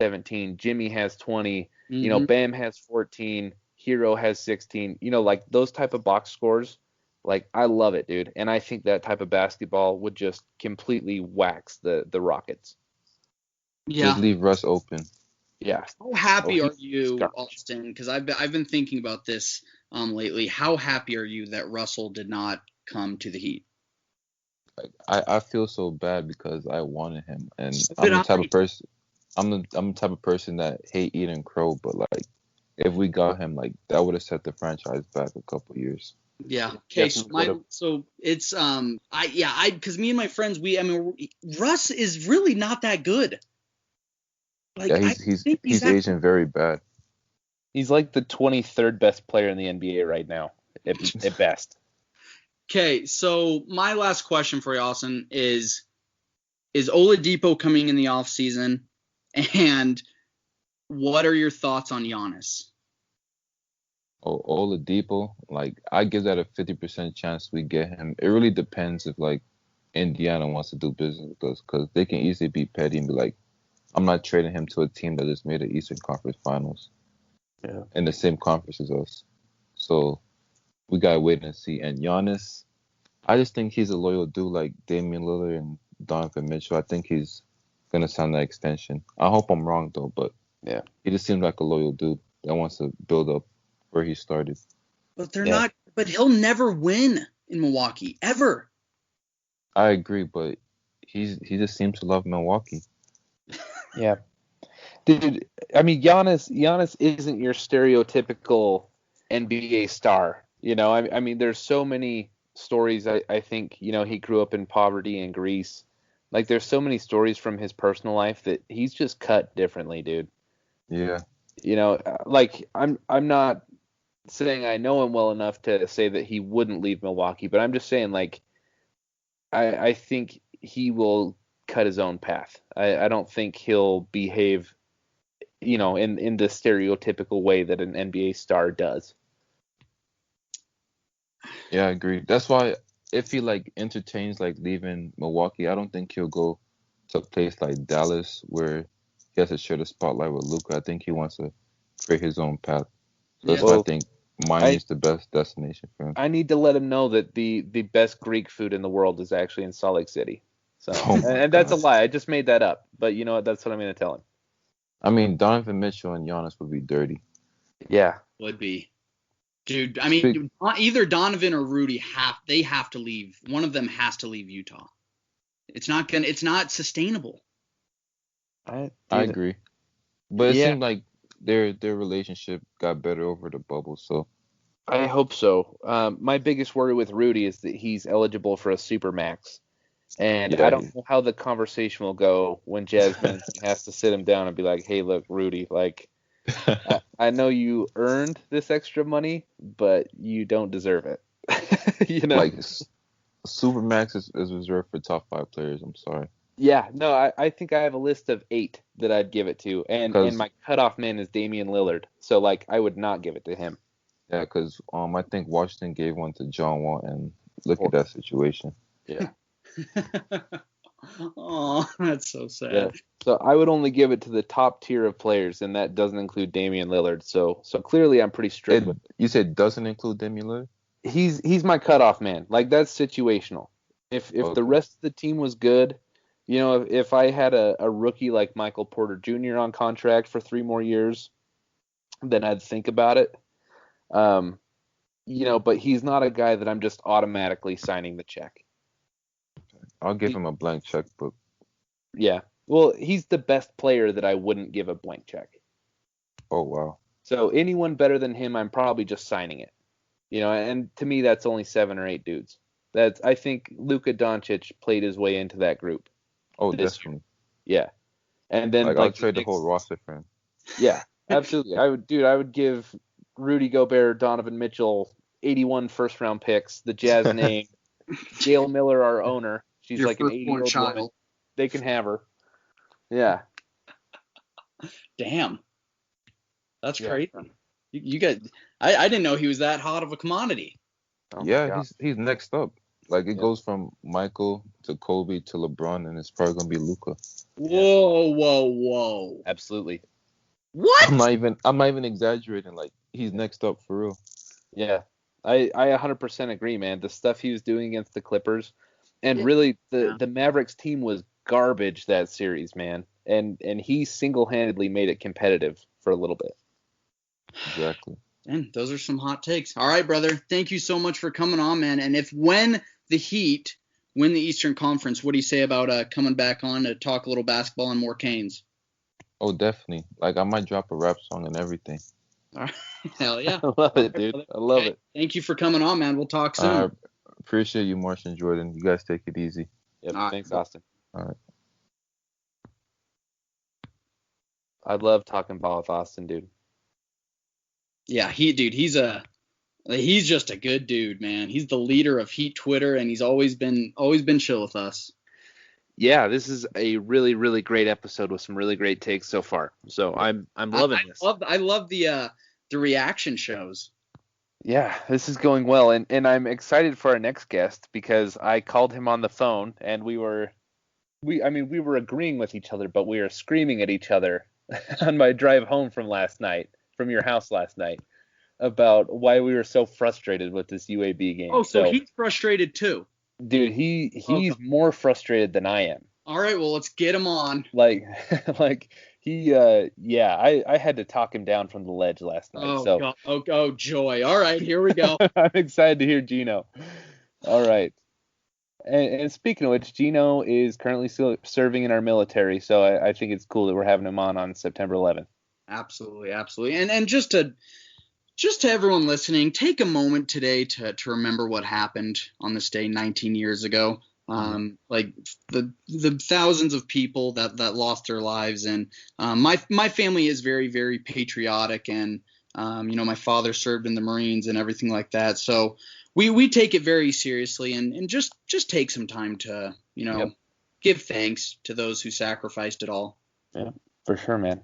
17. Jimmy has 20. Mm-hmm. Bam has 14. Hero has 16. Like those type of box scores, like I love it, dude. And I think that type of basketball would just completely wax the Rockets. Yeah. Just leave Russ open. Yeah. How happy are he's you, garbage. Austin? Because I've been thinking about this lately. How happy are you that Russell did not come to the Heat? Like I feel so bad because I wanted him, and But I'm the type of person. I'm the type of person that hate eating crow, but like if we got him, like that would have set the franchise back a couple years. Yeah. Okay. Definitely So it's because me and my friends Russ is really not that good. Like Yeah, I think he's that aging very bad. He's like the 23rd best player in the NBA right now, at best. Okay, so my last question for you, Austin, is Oladipo coming in the offseason, and what are your thoughts on Giannis? Oh, Oladipo, like I give that a 50% chance we get him. It really depends if like Indiana wants to do business with us, because they can easily be petty and be like, I'm not trading him to a team that just made the Eastern Conference Finals. Yeah. In the same conference as us. So we gotta wait and see. And Giannis, I just think he's a loyal dude like Damian Lillard and Donovan Mitchell. I think he's gonna sign that extension. I hope I'm wrong though, but Yeah. he just seems like a loyal dude that wants to build up where he started. But they're not. But he'll never win in Milwaukee ever. I agree, but he just seems to love Milwaukee. Yeah. Dude, I mean, Giannis isn't your stereotypical NBA star. I mean, there's so many stories. I think, he grew up in poverty in Greece. Like, there's so many stories from his personal life that he's just cut differently, dude. Yeah. Like, I'm not saying I know him well enough to say that he wouldn't leave Milwaukee, but I'm just saying, like, I think he will cut his own path. I don't think he'll behave in the stereotypical way that an NBA star does. Yeah, I agree. That's why if he like entertains like leaving Milwaukee, I don't think he'll go to a place like Dallas where he has to share the spotlight with Luka. I think he wants to create his own path. So that's why I think Miami's the best destination for him. I need to let him know that the best Greek food in the world is actually in Salt Lake City. So, and that's a lie. I just made that up. But you know what? That's what I'm going to tell him. I mean, Donovan Mitchell and Giannis would be dirty. Yeah. Would be. Dude, I mean, either Donovan or Rudy have to leave. One of them has to leave Utah. It's not sustainable. I agree. But it seemed like their relationship got better over the bubble, so I hope so. My biggest worry with Rudy is that he's eligible for a supermax. And I don't know how the conversation will go when Jasmine has to sit him down and be like, hey, look, Rudy, like, I know you earned this extra money, but you don't deserve it. Like, supermax is reserved for top 5 players. I'm sorry. Yeah, no, I think I have a list of 8 that I'd give it to. And my cutoff man is Damian Lillard. So, like, I would not give it to him. Yeah, because I think Washington gave one to John Wall, and look at that situation. Yeah. Oh, that's so sad. Yeah. So I would only give it to the top tier of players, and that doesn't include Damian Lillard. So clearly I'm pretty strict with it. You said doesn't include Damian Lillard? He's my cutoff man. Like, that's situational. If the rest of the team was good, if I had a rookie like Michael Porter Jr. on contract for 3 more years, then I'd think about it. But he's not a guy that I'm just automatically signing the check. I'll give him a blank checkbook. Yeah. Well, he's the best player that I wouldn't give a blank check. Oh, wow. So anyone better than him, I'm probably just signing it. And to me, that's only 7 or 8 dudes. I think Luka Doncic played his way into that group. Oh, definitely. Yeah. And then I'll trade the whole roster for him. Yeah, absolutely. I would give Rudy Gobert, Donovan Mitchell, 81 first-round picks, the Jazz name, Gail Miller, our owner. She's like an 80-year-old woman. They can have her. Yeah. Damn. That's crazy. You got. I didn't know he was that hot of a commodity. Oh, yeah, he's next up. Like, it goes from Michael to Kobe to LeBron, and it's probably gonna be Luka. Whoa. Absolutely. What? I'm not even exaggerating. Like, he's next up for real. Yeah. I 100% agree, man. The stuff he was doing against the Clippers, and Yeah. really the Mavericks team was garbage that series, man. And he single-handedly made it competitive for a little bit. Exactly. And those are some hot takes. All right, brother. Thank you so much for coming on, man. And when the Heat win the Eastern Conference, what do you say about coming back on to talk a little basketball and more Canes? Oh, definitely. Like, I might drop a rap song and everything. All right. Hell yeah. I love it, dude. I love it. Thank you for coming on, man. We'll talk soon. I appreciate you, Martian Jordan. You guys take it easy. Yep. All right. Thanks, Austin. All right. I love talking ball with Austin, dude. Yeah, he's just a good dude, man. He's the leader of Heat Twitter, and he's always been chill with us. Yeah, this is a really, really great episode with some really great takes so far. So I'm loving this. I love the reaction shows. Yeah, this is going well, and I'm excited for our next guest because I called him on the phone and we were agreeing with each other, but we were screaming at each other on my drive home from your house last night, about why we were so frustrated with this UAB game. Oh, so he's frustrated too. Dude, he's more frustrated than I am. All right, well, let's get him on. Like he I had to talk him down from the ledge last night. Oh, God. Oh, joy. All right, here we go. I'm excited to hear Gino. All right. And speaking of which, Gino is currently still serving in our military, so I think it's cool that we're having him on September 11th. Absolutely. And just to everyone listening, take a moment today to remember what happened on this day 19 years ago. Like the thousands of people that lost their lives, and my family is very, very patriotic, and my father served in the Marines and everything like that. So we take it very seriously, and just take some time to give thanks to those who sacrificed it all. Yeah, for sure, man.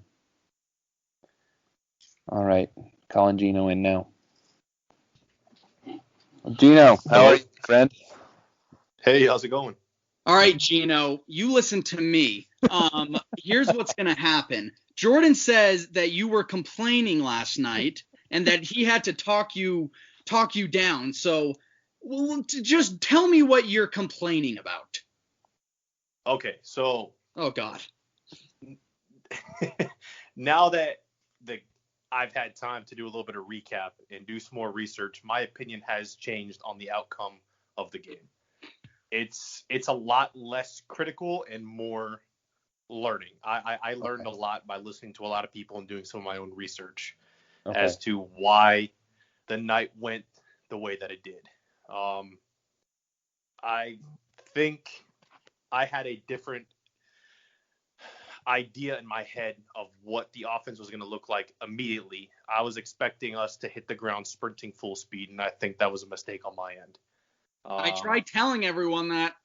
All right, calling Gino in now. Gino, how are you, friend? Hey, how's it going? All right, Gino, you listen to me. Here's what's going to happen. Jordan says that you were complaining last night and that he had to talk you down. So just tell me what you're complaining about. Okay, so oh God. Now that I've had time to do a little bit of recap and do some more research, my opinion has changed on the outcome of the game. It's a lot less critical and more learning. I learned a lot by listening to a lot of people and doing some of my own research as to why the night went the way that it did. I think I had a different idea in my head of what the offense was going to look like immediately. I was expecting us to hit the ground sprinting full speed, and I think that was a mistake on my end. I tried telling everyone that.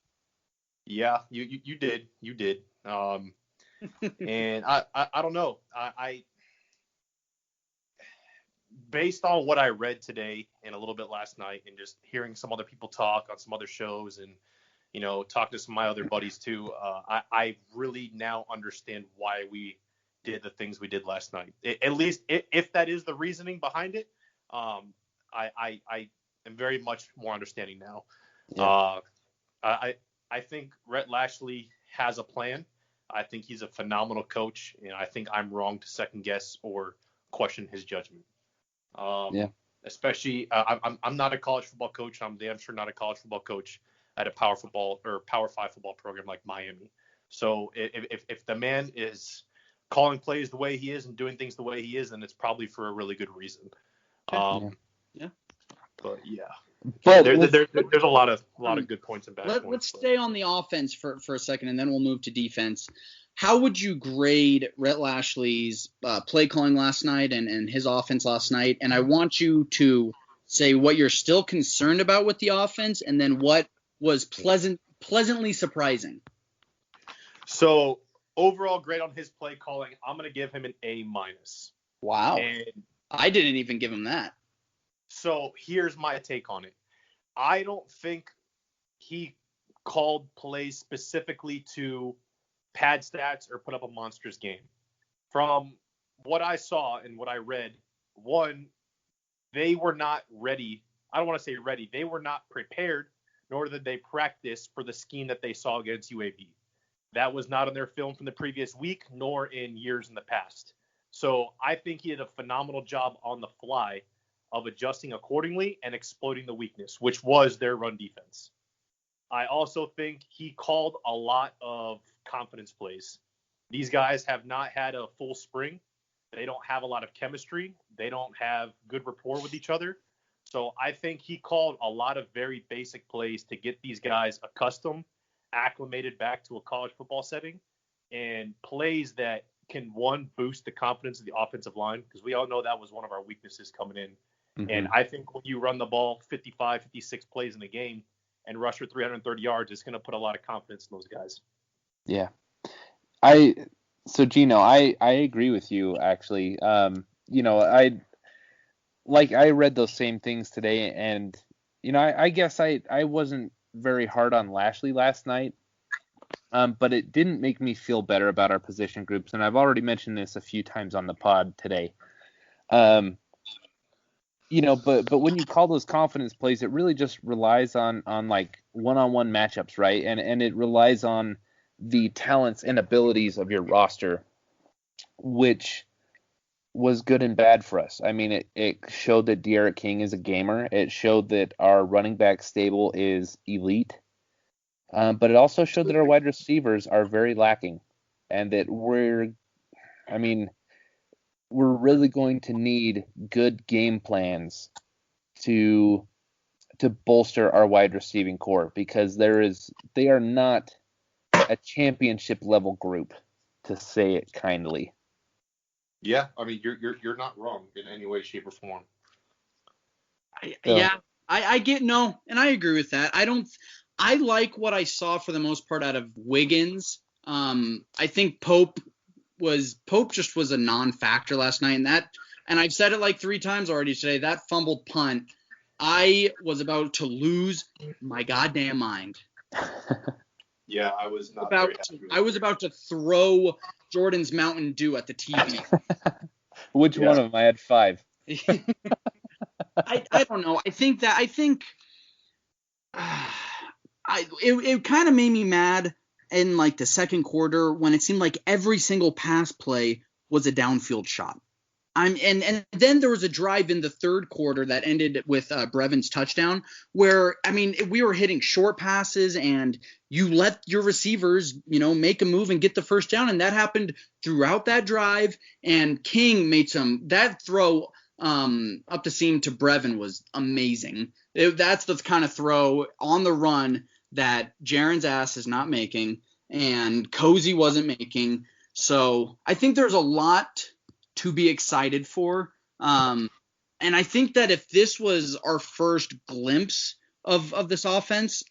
Yeah, you did. And I don't know. I based on what I read today and a little bit last night, and just hearing some other people talk on some other shows, and talk to some of my other buddies too, I really now understand why we did the things we did last night. At least if that is the reasoning behind it, I am very much more understanding now. Yeah. I think Rhett Lashley has a plan. I think he's a phenomenal coach, and I think I'm wrong to second guess or question his judgment. Especially, I'm not a college football coach. I'm damn sure not a college football coach at a Power 5 football program like Miami. So if the man is calling plays the way he is and doing things the way he is, then it's probably for a really good reason. But yeah. But there's a lot of good points and bad points. Let's stay on the offense for a second, and then we'll move to defense. How would you grade Rhett Lashley's play calling last night and his offense last night? And I want you to say what you're still concerned about with the offense, and then what was pleasantly surprising. So overall grade on his play calling, I'm going to give him an A-. Wow. And I didn't even give him that. So here's my take on it. I don't think he called plays specifically to pad stats or put up a monstrous game. From what I saw and what I read, one, they were not ready. I don't want to say ready. They were not prepared, nor did they practice for the scheme that they saw against UAB. That was not on their film from the previous week, nor in years in the past. So I think he did a phenomenal job on the fly of adjusting accordingly and exploiting the weakness, which was their run defense. I also think he called a lot of confidence plays. These guys have not had a full spring. They don't have a lot of chemistry. They don't have good rapport with each other. So I think he called a lot of very basic plays to get these guys accustomed, acclimated back to a college football setting, and plays that can, one, boost the confidence of the offensive line, because we all know that was one of our weaknesses coming in. Mm-hmm. And I think when you run the ball 55, 56 plays in a game and rush for 330 yards, it's going to put a lot of confidence in those guys. Yeah. So Gino, I agree with you actually. I read those same things today, and I guess I wasn't very hard on Lashley last night, but it didn't make me feel better about our position groups, and I've already mentioned this a few times on the pod today. But when you call those confidence plays, it really just relies on like one-on-one matchups, right? And it relies on the talents and abilities of your roster, which was good and bad for us. I mean, it showed that De'Aaron King is a gamer. It showed that our running back stable is elite. But it also showed that our wide receivers are very lacking, and that we're really going to need good game plans to bolster our wide receiving core, because they are not a championship level group, to say it kindly. Yeah, I mean, you're not wrong in any way, shape, or form. I get no, and I agree with that. I like what I saw for the most part out of Wiggins. I think Pope just was a non-factor last night, and I've said it like 3 times already today. That fumbled punt, I was about to lose my goddamn mind. Yeah, I was not I was about to throw Jordan's Mountain Dew at the TV. Which one of them? I had 5. I don't know. It kind of made me mad in like the second quarter when it seemed like every single pass play was a downfield shot. And then there was a drive in the third quarter that ended with Brevin's touchdown, where, I mean, we were hitting short passes and you let your receivers, make a move and get the first down. And that happened throughout that drive. And King made that throw up the seam to Brevin was amazing. That's the kind of throw on the run that Jaron's ass is not making and Cozy wasn't making. So I think there's a lot to be excited for. And I think that if this was our first glimpse of this offense,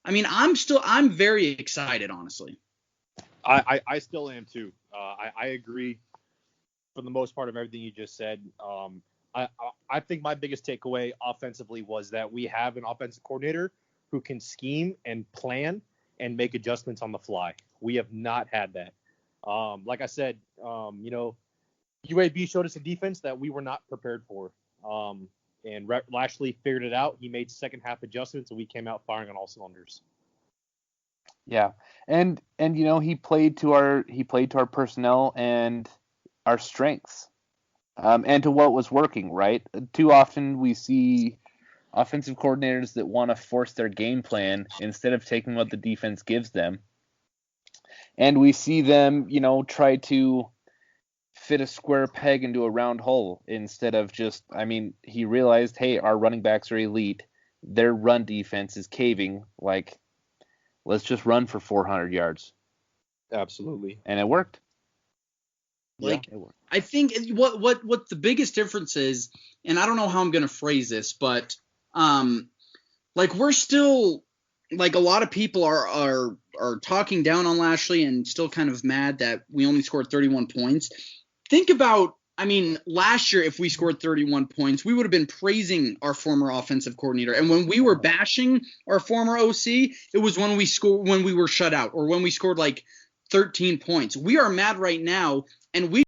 I'm very excited, honestly. I still am too. I agree for the most part of everything you just said. I think my biggest takeaway offensively was that we have an offensive coordinator who can scheme and plan and make adjustments on the fly. We have not had that. Like I said, UAB showed us a defense that we were not prepared for. And Lashley figured it out. He made second half adjustments, and we came out firing on all cylinders. Yeah, and he played to our personnel and our strengths, and to what was working. Right. Too often we see offensive coordinators that want to force their game plan instead of taking what the defense gives them. And we see them, try to fit a square peg into a round hole instead of just, he realized, hey, our running backs are elite. Their run defense is caving. Like, let's just run for 400 yards. Absolutely. And it worked. It worked. I think what the biggest difference is, and I don't know how I'm going to phrase this, but we're still, like, a lot of people are talking down on Lashley and still kind of mad that we only scored 31 points. Think about I mean, last year, if we scored 31 points, we would have been praising our former offensive coordinator. And when we were bashing our former OC, it was when we were shut out or when we scored like 13 points. We are mad right now, and we